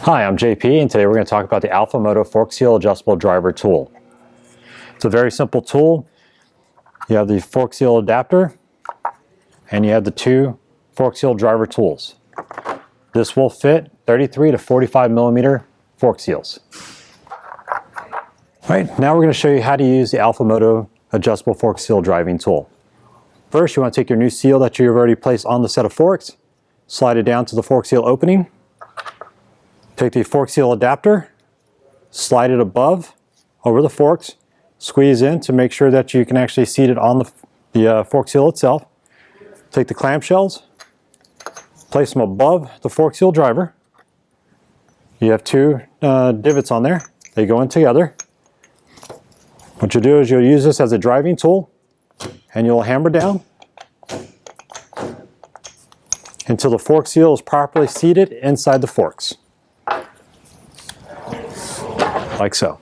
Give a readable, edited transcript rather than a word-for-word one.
Hi, I'm JP, and today we're going to talk about the ALPHA MOTO fork seal adjustable driver tool. It's a very simple tool. You have the fork seal adapter, and you have the two fork seal driver tools. This will fit 33 to 45 millimeter fork seals. All right, now we're going to show you how to use the ALPHA MOTO adjustable fork seal driving tool. First, you want to take your new seal that you've already placed on the set of forks, slide it down to the fork seal opening. Take the fork seal adapter, slide it above, over the forks, squeeze in to make sure that you can actually seat it on the fork seal itself. Take the clamshells, place them above the fork seal driver. You have two divots on there. They go in together. What you'll do is you'll use this as a driving tool, and you'll hammer down until the fork seal is properly seated inside the forks. Like so.